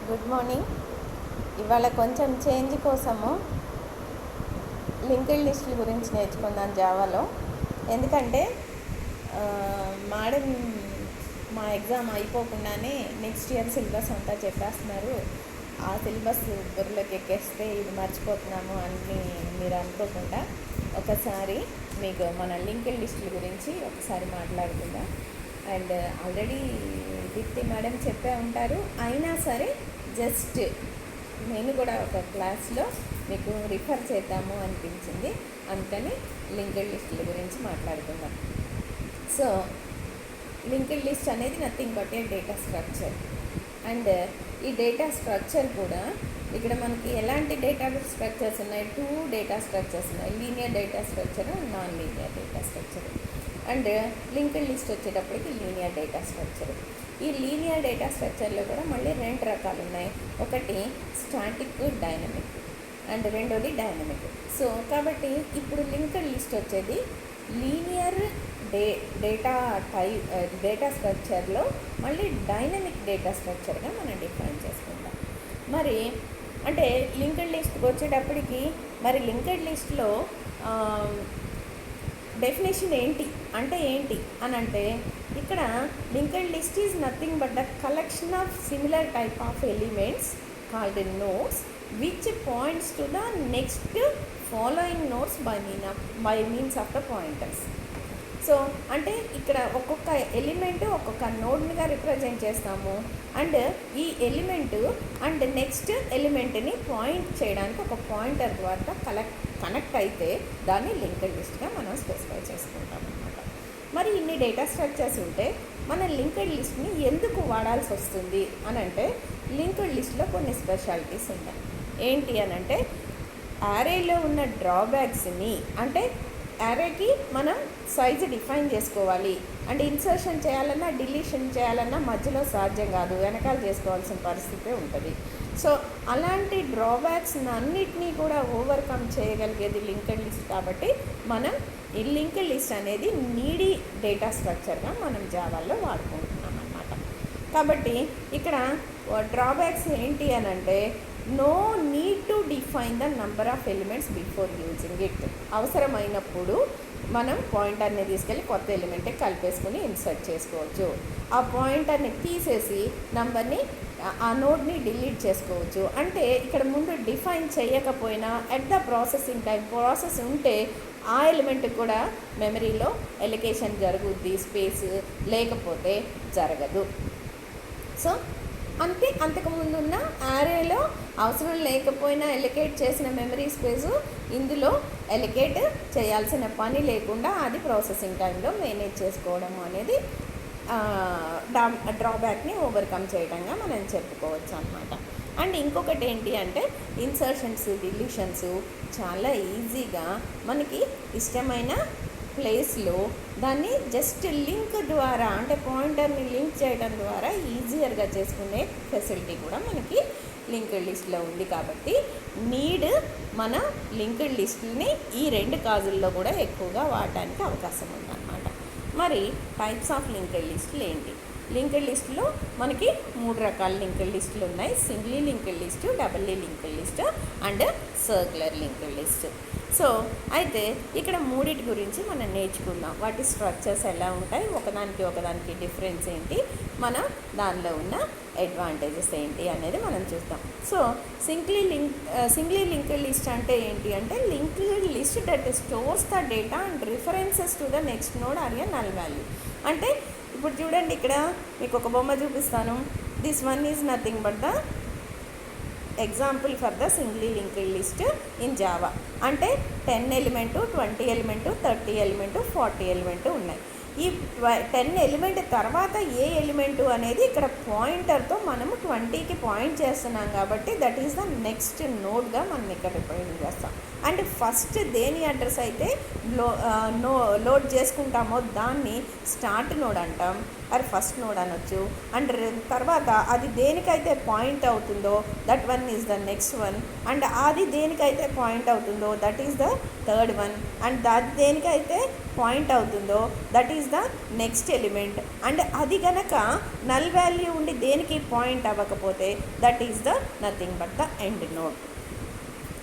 Good morning. ఇవాళ కొంచెం change కోసము లింక్డ్ లిస్టుల గురించి నేర్చుకుందాం జావాలో. ఎందుకంటే మేడం మా ఎగ్జామ్ అయిపోకుండానే నెక్స్ట్ ఇయర్ సిలబస్ అంతా చెప్పేస్తున్నారు. ఆ సిలబస్ బుర్రలోకి ఎక్కేస్తే ఇది మర్చిపోతున్నాము అని మీరు అనుకోకుండా ఒకసారి మీకు మన లింక్డ్ లిస్టుల గురించి ఒకసారి మాట్లాడుకుందాం. అండ్ ఆల్రెడీ దీప్తి మేడం చెప్పే ఉంటారు, అయినా సరే జస్ట్ నేను కూడా ఒక క్లాస్లో మీకు రిఫర్ చేద్దాము అనిపించింది, అందుకని లింక్డ్ లిస్టుల గురించి మాట్లాడుకుందాం. సో లింక్డ్ లిస్ట్ అనేది nothing but A data structure. And ఈ డేటా స్ట్రక్చర్ కూడా ఇక్కడ మనకి ఎలాంటి డేటా స్ట్రక్చర్స్ ఉన్నాయి, 2 డేటా స్ట్రక్చర్స్ ఉన్నాయి, linear data structure and non linear data structure. And linked list వచ్చేటప్పటికి లీనియర్ డేటా స్ట్రక్చర్. ఈ లీనియర్ డేటా స్ట్రక్చర్లో కూడా మళ్ళీ 2 రకాలు ఉన్నాయి, ఒకటి స్టాటిక్, డైనమిక్, అండ్ రెండోది డైనమిక్. సో కాబట్టి ఇప్పుడు లింక్డ్ లిస్ట్ వచ్చేది లీనియర్ డేటా స్ట్రక్చర్లో మళ్ళీ డైనమిక్ డేటా స్ట్రక్చర్గా మనం డిఫైన్ చేసుకుంటాం. మరి అంటే లింక్డ్ లిస్ట్కి వచ్చేటప్పటికి మరి లింక్డ్ లిస్ట్లో డెఫినేషన్ ఏంటి అని అంటే ఇక్కడ linked list is nothing but the collection of similar type of elements called nodes which points to the next following nodes by means of the pointers. So అంటే ఇక్కడ ఒక్కొక్క ఎలిమెంట్ ఒక్కొక్క నోడ్నిగా రిప్రజెంట్ చేస్తాము. అండ్ ఈ ఎలిమెంట్ అండ్ నెక్స్ట్ ఎలిమెంట్ని పాయింట్ చేయడానికి ఒక pointer ద్వారా connect అయితే దాన్ని లింక్డ్ లిస్ట్గా మనం స్పెసిఫై చేసుకుంటాం అన్నమాట. మరి ఇన్ని డేటా స్ట్రక్చర్స్ ఉంటే మన లింక్డ్ లిస్ట్ని ఎందుకు వాడాల్సి వస్తుంది అని అంటే లింక్డ్ లిస్ట్లో కొన్ని స్పెషాలిటీస్ ఉన్నాయి. ఏంటి అని అంటే యారేలో ఉన్న డ్రాబ్యాక్స్ని, అంటే యారేకి మనం సైజు డిఫైన్ చేసుకోవాలి అండ్ ఇన్సర్షన్ చేయాలన్నా డిలీషన్ చేయాలన్నా మధ్యలో సాధ్యం కాదు, వెనకాల చేసుకోవాల్సిన పరిస్థితే ఉంటుంది. సో అలాంటి డ్రాబ్యాక్స్ అన్నిటినీ కూడా ఓవర్కమ్ చేయగలిగేది లింక్డ్ లిస్ట్. కాబట్టి మనం ఈ లింక్డ్ లిస్ట్ అనేది నీడీ డేటా స్ట్రక్చర్గా మనం జావాలో వాడుకుంటున్నాం అన్నమాట. కాబట్టి ఇక్కడ డ్రాబ్యాక్స్ ఏంటి అని అంటే no need to define the number of elements before using it. అవసరమైనప్పుడు మనం పాయింటర్ని తీసుకెళ్ళి కొత్త ఎలిమెంటే కలిపేసుకొని ఇన్సర్ట్ చేసుకోవచ్చు. ఆ పాయింటర్ని తీసేసి నంబర్ని, ఆ నోడ్ని డిలీట్ చేసుకోవచ్చు. అంటే ఇక్కడ ముందు డిఫైన్ చేయకపోయినా at the processing time process ఉంటే ఆ ఎలిమెంట్కి కూడా మెమరీలో ఎలికేషన్ జరుగుద్ది, స్పేస్ లేకపోతే జరగదు. సో అంతకుముందు ఉన్న యారేలో అవసరం లేకపోయినా ఎలికేట్ చేసిన మెమరీ స్పేసు ఇందులో ఎలికేట్ చేయాల్సిన పని లేకుండా అది ప్రాసెసింగ్ టైంలో మేనేజ్ చేసుకోవడం అనేది డ్రాబ్యాక్ని ఓవర్కమ్ చేయడంగా మనం చెప్పుకోవచ్చు అన్నమాట. అండ్ ఇంకొకటి ఏంటి అంటే ఇన్సర్షన్స్, డిలీషన్స్ చాలా ఈజీగా మనకి ఇష్టమైన ప్లేస్లో దాన్ని జస్ట్ లింక్ ద్వారా, అంటే పాయింటర్ని లింక్ చేయడం ద్వారా ఈజియర్గా చేసుకునే ఫెసిలిటీ కూడా మనకి లింక్డ్ లిస్ట్లో ఉంది. కాబట్టి మన లింక్డ్ లిస్ట్ని ఈ 2 కాజుల్లో కూడా ఎక్కువగా వాడడానికి అవకాశం ఉందన్నమాట. మరి టైప్స్ ఆఫ్ లింక్డ్ లిస్టులు ఏంటి? లింక్డ్ లిస్టులో మనకి 3 రకాల లింక్డ్ లిస్టులు ఉన్నాయి. సింగిలీ linked list, doubly linked list and circular linked list. So అయితే ఇక్కడ 3 గురించి మనం నేర్చుకుందాం. వాటి స్ట్రక్చర్స్ ఎలా ఉంటాయి, ఒకదానికి డిఫరెన్స్ ఏంటి, మన దానిలో ఉన్న అడ్వాంటేజెస్ ఏంటి అనేది మనం చూద్దాం. సో సింగిలీ లింక్డ్ లిస్ట్ అంటే ఏంటి అంటే linked list that stores the data and references to the next node or a null value. అంటే ఇప్పుడు చూడండి, ఇక్కడ మీకు ఒక బొమ్మ చూపిస్తాను. This one is nothing but the example for the singly linked list in Java. అంటే 10 ఎలిమెంటు, 20 ఎలిమెంటు, 30 ఎలిమెంటు, 40 ఎలిమెంటు ఉన్నాయి. ఈ 10 ఎలిమెంట్ తర్వాత ఏ ఎలిమెంటు అనేది ఇక్కడ పాయింటర్తో మనము 20కి పాయింట్ చేస్తున్నాం కాబట్టి దట్ ఈస్ ద నెక్స్ట్ నోడ్గా మనం ఇక్కడ రిప్రజెంట్ చేస్తాం. అండ్ ఫస్ట్ దేని అడ్రస్ అయితే లోడ్ చేసుకుంటామో దాన్ని స్టార్ట్ నోడ్ అంటాం, అది ఫస్ట్ నోడ్ అనొచ్చు. అండ్ తర్వాత అది దేనికైతే పాయింట్ అవుతుందో that one is the next one. And అది దేనికైతే పాయింట్ అవుతుందో that is the third one. And అది దేనికైతే పాయింట్ అవుతుందో that is the next element. And అది గనక నల్ వాల్యూ ఉండి దేనికి పాయింట్ అవ్వకపోతే that is the nothing but the end node.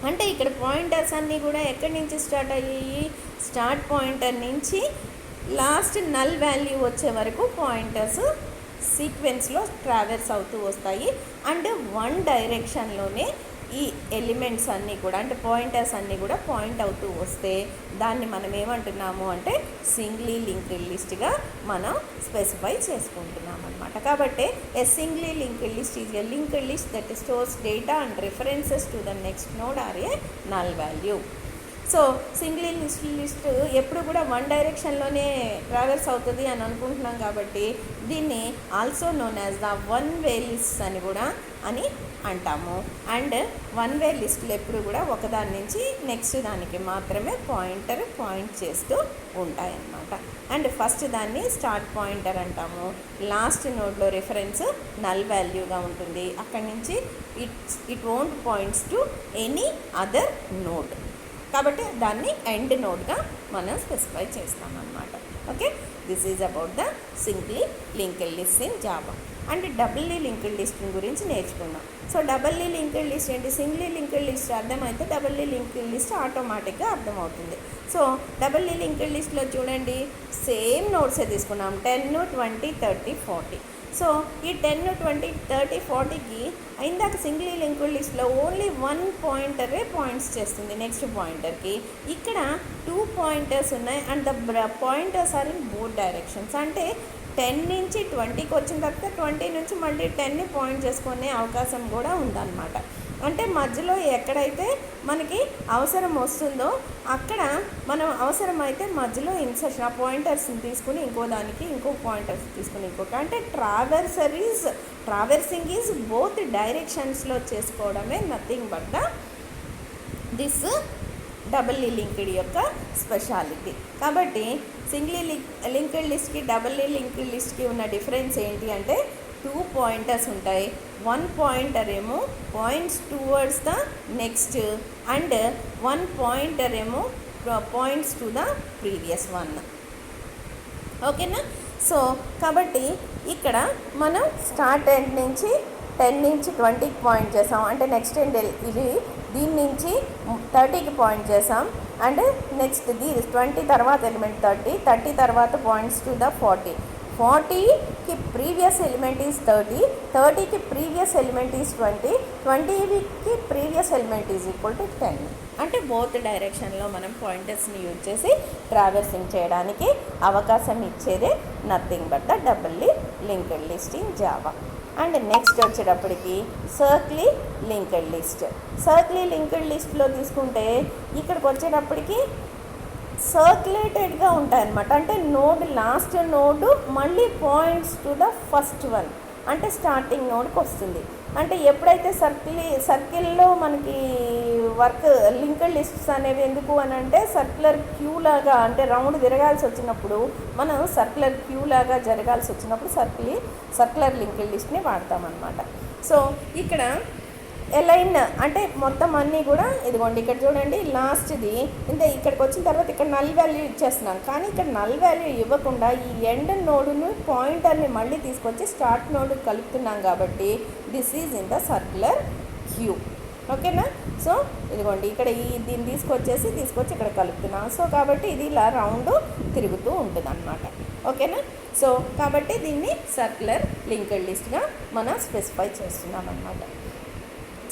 అంటే ఇక్కడ పాయింటర్స్ అన్నీ కూడా ఎక్కడి నుంచి స్టార్ట్ అయ్యాయి, స్టార్ట్ పాయింటర్ నుంచి లాస్ట్ నల్ వాల్యూ వచ్చే వరకు పాయింటర్స్ సీక్వెన్స్లో ట్రావెల్స్ అవుతూ వస్తాయి. అండ్ వన్ డైరెక్షన్లోనే ఈ ఎలిమెంట్స్ అన్నీ కూడా అంటే పాయింటర్స్ అన్నీ కూడా పాయింట్ అవుతూ వస్తే దాన్ని మనం ఏమంటున్నాము అంటే సింగ్లీ లింక్డ్ లిస్ట్గా మనం స్పెసిఫై చేసుకుంటున్నాం అనమాట. కాబట్టి a singly linked list is a linked list that stores data and references to the next node or a null value. So singly list ఎప్పుడు కూడా వన్ డైరెక్షన్లోనే ట్రావెల్స్ అవుతుంది అని అనుకుంటున్నాం కాబట్టి దీన్ని also known as the one way list అని కూడా అని అంటాము. అండ్ వన్ వే లిస్టులు ఎప్పుడు కూడా ఒకదాని నుంచి నెక్స్ట్ దానికి మాత్రమే పాయింట్ చేస్తూ ఉంటాయన్నమాట. అండ్ ఫస్ట్ దాన్ని స్టార్ట్ పాయింటర్ అంటాము, లాస్ట్ నోడ్లో రిఫరెన్స్ నల్ వాల్యూగా ఉంటుంది, అక్కడి నుంచి it won't points to any other node. కాబట్టి దాన్ని ఎండ్ నోడ్గా మనం స్పెసిఫై చేస్తామన్నమాట. Okay, this is about the సింగ్లీ linked list in Java. And doubly linked list గురించి నేర్చుకున్నాం. సో డబుల్లీ లింక్డ్ లిస్ట్ ఏంటి, సింగ్లీ లింక్డ్ లిస్ట్ అర్థమైతే డబుల్లీ లింక్డ్ లిస్ట్ ఆటోమేటిక్గా అర్థమవుతుంది. సో డబుల్లీ లింక్డ్ లిస్ట్లో చూడండి సేమ్ నోట్సే తీసుకున్నాం 10, 20, 30, 40. సో ఈ 10, 20, 30, 40కి ఇందాక సింగిల్ లింక్డ్ లిస్ట్లో ఓన్లీ వన్ పాయింటరే పాయింట్స్ చేస్తుంది నెక్స్ట్ పాయింటర్కి. ఇక్కడ 2 పాయింటర్స్ ఉన్నాయి and the pointers are in both directions. అంటే 10 నుంచి 20కి వచ్చిన తర్వాత 20 నుంచి మళ్ళీ 10ని పాయింట్ చేసుకునే అవకాశం కూడా ఉందన్నమాట. అంటే మధ్యలో ఎక్కడైతే మనకి అవసరం వస్తుందో అక్కడ మనం అవసరమైతే మధ్యలో ఇన్సర్షన్ ఆ పాయింటర్స్ని తీసుకుని ఇంకో దానికి ఇంకో పాయింటర్స్ తీసుకుని ఇంకొక అంటే ట్రావర్సింగ్ ఈజ్ బోత్ డైరెక్షన్స్లో చేసుకోవడమే nothing but the this doubly linked యొక్క స్పెషాలిటీ. కాబట్టి సింగిలీ లింక్డ్ లిస్ట్కి డబుల్లీ లింక్డ్ లిస్ట్కి ఉన్న డిఫరెన్స్ ఏంటి అంటే 2 పాయింటర్స్ ఉంటాయి. 1 పాయింటర్ ఏమో points towards the next and 1 pointer ఏమో points to the previous one. ఓకేనా. సో కాబట్టి ఇక్కడ మనం స్టార్ట్ ఎండ్ నుంచి 10 నుంచి 20కి పాయింట్ చేసాం అంటే నెక్స్ట్ ఎండ్ ఇది దీని నుంచి 30కి పాయింట్ చేసాం అండ్ నెక్స్ట్ 20 తర్వాత ఎలిమెంట్ 30 తర్వాత పాయింట్స్ టు ద 40కి ప్రీవియస్ ఎలిమెంట్ ఈజ్ 30కి ప్రీవియస్ ఎలిమెంట్ ఈజ్ 20కి previous element is equal to 10. అంటే బోత్ డైరెక్షన్లో మనం పాయింటర్స్ని యూజ్ చేసి ట్రావర్సింగ్ చేయడానికి అవకాశం ఇచ్చేదే nothing but the doubly linked list in Java. And next వచ్చేటప్పటికి circularly linked list. Circularly linked లిస్ట్లో తీసుకుంటే ఇక్కడికి వచ్చేటప్పటికి సర్క్యులేటెడ్గా ఉంటాయన్నమాట. అంటే నోడ్ లాస్ట్ నోడ్ మళ్ళీ points to the first one అంటే స్టార్టింగ్ నోడ్కి వస్తుంది. అంటే ఎప్పుడైతే సర్కిల్లో మనకి వర్క్ లింక్డ్ లిస్ట్స్ అనేవి ఎందుకు అని అంటే సర్క్యులర్ క్యూ లాగా అంటే రౌండ్ తిరగాల్సి వచ్చినప్పుడు మనం సర్క్యులర్ క్యూ లాగా జరగాల్సి వచ్చినప్పుడు సర్క్యులర్ లింక్డ్ లిస్ట్ని వాడతామన్నమాట. సో ఇక్కడ ఎలైన్ అంటే మొత్తం అన్నీ కూడా ఇదిగోండి ఇక్కడ చూడండి లాస్ట్ది ఇక్కడికి వచ్చిన తర్వాత ఇక్కడ నల్ వాల్యూ ఇచ్చేస్తున్నాం కానీ ఇక్కడ నల్ వాల్యూ ఇవ్వకుండా ఈ ఎండ్ నోడును పాయింటర్ని మళ్ళీ తీసుకొచ్చి స్టార్ట్ నోడ్ కలుపుతున్నాం కాబట్టి this is in the circular queue. ఓకేనా. సో ఇదిగోండి ఇక్కడ దీన్ని తీసుకొచ్చి ఇక్కడ కలుపుతున్నాం. సో కాబట్టి ఇది ఇలా రౌండ్ తిరుగుతూ ఉంటుంది అన్నమాట. ఓకేనా. సో కాబట్టి దీన్ని సర్క్యులర్ లింక్డ్ లిస్ట్గా మనం స్పెసిఫై చేస్తున్నాం అన్నమాట.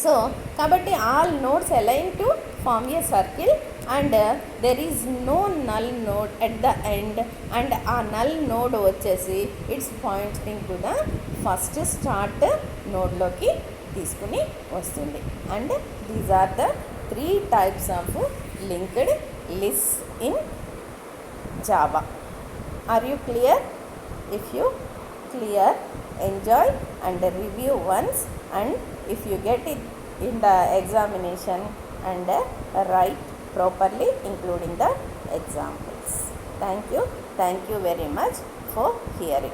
సో కాబట్టి all nodes align to form a circle and there is no null node at the end and ఆ నల్ నోడ్ వచ్చేసి it's pointing to the first start నోడ్లోకి తీసుకుని వస్తుంది. And these are the 3 types of linked list in Java. Are you clear? If you clear, enjoy and review once, and if you get it in the examination and write properly including the examples. Thank you very much for hearing.